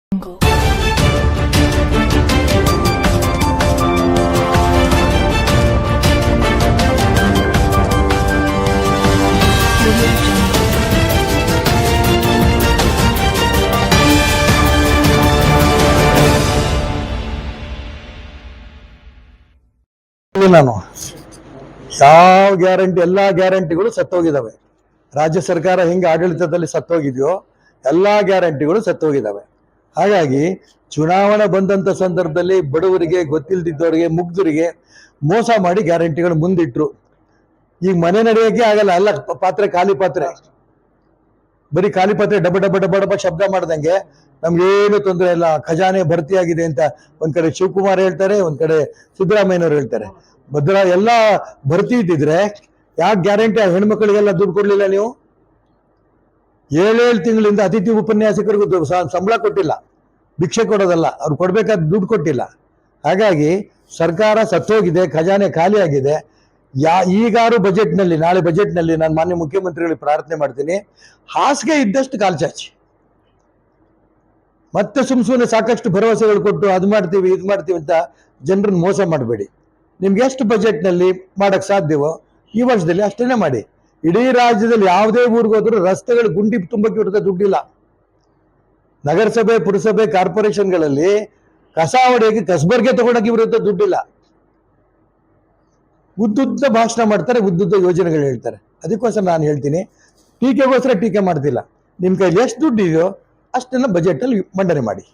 ನಾನು ಯಾವ ಗ್ಯಾರಂಟಿ ಎಲ್ಲಾ ಗ್ಯಾರಂಟಿಗಳು ಸತ್ತೋಗಿದಾವೆ. ರಾಜ್ಯ ಸರ್ಕಾರ ಹೆಂಗೆ ಆಡಳಿತದಲ್ಲಿ ಸತ್ತೋಗಿದೆಯೋ ಎಲ್ಲಾ ಗ್ಯಾರಂಟಿಗಳು ಸತ್ತೋಗಿದಾವೆ. ಹಾಗಾಗಿ ಚುನಾವಣೆ ಬಂದಂತ ಸಂದರ್ಭದಲ್ಲಿ ಬಡವರಿಗೆ, ಗೊತ್ತಿಲ್ದಿದ್ದವರಿಗೆ, ಮುಗ್ಧರಿಗೆ ಮೋಸ ಮಾಡಿ ಗ್ಯಾರಂಟಿಗಳು ಮುಂದಿಟ್ರು. ಈಗ ಮನೆ ನಡೆಯೋಕೆ ಆಗಲ್ಲ, ಎಲ್ಲ ಪಾತ್ರೆ ಖಾಲಿ ಪಾತ್ರೆ, ಬರೀ ಖಾಲಿ ಪಾತ್ರೆ ಡಬ ಡಬ ಡಬ ಡಬ ಶಬ್ದ ಮಾಡ್ದಂಗೆ. ನಮ್ಗೇನು ತೊಂದರೆ ಇಲ್ಲ, ಖಜಾನೆ ಭರ್ತಿಯಾಗಿದೆ ಅಂತ ಒಂದ್ ಕಡೆ ಶಿವಕುಮಾರ್ ಹೇಳ್ತಾರೆ, ಒಂದ್ ಕಡೆ ಸಿದ್ದರಾಮಯ್ಯನವ್ರು ಹೇಳ್ತಾರೆ. ಎಲ್ಲ ಭರ್ತಿ ಇದ್ದಿದ್ರೆ ಯಾಕೆ ಗ್ಯಾರಂಟಿ ಹೆಣ್ಮಕ್ಳಿಗೆಲ್ಲ ದುಡ್ಡು ಕೊಡ್ಲಿಲ್ಲ ನೀವು? 7 ತಿಂಗಳಿಂದ ಅತಿಥಿ ಉಪನ್ಯಾಸಕರಿಗೂ ಸಂಬಳ ಕೊಟ್ಟಿಲ್ಲ, ಭಿಕ್ಷೆ ಕೊಡೋದಲ್ಲ, ಅವ್ರು ಕೊಡ್ಬೇಕಾದ ದುಡ್ಡು ಕೊಟ್ಟಿಲ್ಲ. ಹಾಗಾಗಿ ಸರ್ಕಾರ ಸತ್ತೋಗಿದೆ, ಖಜಾನೆ ಖಾಲಿ ಆಗಿದೆ. ಈಗಾರು ಬಜೆಟ್ನಲ್ಲಿ, ನಾಳೆ ಬಜೆಟ್ನಲ್ಲಿ ನಾನು ಮಾನ್ಯ ಮುಖ್ಯಮಂತ್ರಿಗಳಿಗೆ ಪ್ರಾರ್ಥನೆ ಮಾಡ್ತೀನಿ, ಹಾಸಿಗೆ ಇದ್ದಷ್ಟು ಕಾಲ್ಚಾಚಿ, ಮತ್ತೆ ಸುಮ್ಮನೆ ಸಾಕಷ್ಟು ಭರವಸೆಗಳು ಕೊಟ್ಟು ಅದು ಮಾಡ್ತೀವಿ ಇದು ಮಾಡ್ತೀವಿ ಅಂತ ಜನರನ್ನ ಮೋಸ ಮಾಡಬೇಡಿ. ನಿಮ್ಗೆ ಎಷ್ಟು ಬಜೆಟ್ನಲ್ಲಿ ಮಾಡಕ್ ಸಾಧ್ಯವೋ ಈ ವರ್ಷದಲ್ಲಿ ಅಷ್ಟೇನೆ ಮಾಡಿ. ಇಡೀ ರಾಜ್ಯದಲ್ಲಿ ಯಾವುದೇ ಊರಿಗೆ ಹೋದ್ರೂ ರಸ್ತೆಗಳು ಗುಂಡಿ ತುಂಬಕ್ಕೆ ಇರುತ್ತೆ ದುಡ್ಡಿಲ್ಲ. ನಗರಸಭೆ, ಪುರಸಭೆ, ಕಾರ್ಪೊರೇಷನ್ಗಳಲ್ಲಿ ಕಸ ಹೊಡೆಯೋಕೆ, ಕಸಬರ್ಗೆ ತಗೊಳಕ್ಕೆ ಇರುತ್ತೆ ದುಡ್ಡಿಲ್ಲ. ಉದ್ದುದ್ದ ಭಾಷಣ ಮಾಡ್ತಾರೆ, ಉದ್ದುದ್ದ ಯೋಜನೆಗಳು ಹೇಳ್ತಾರೆ. ಅದಕ್ಕೋಸ್ಕರ ನಾನು ಹೇಳ್ತೀನಿ, ಟೀಕೆಗೋಸ್ಕರ ಟೀಕೆ ಮಾಡ್ತಿಲ್ಲ. ನಿಮ್ಮ ಕೈಲಿ ಎಷ್ಟು ದುಡ್ಡು ಇದೆಯೋ ಅಷ್ಟನ್ನ ಬಜೆಟ್ ಅಲ್ಲಿ ಮಂಡನೆ ಮಾಡಿ.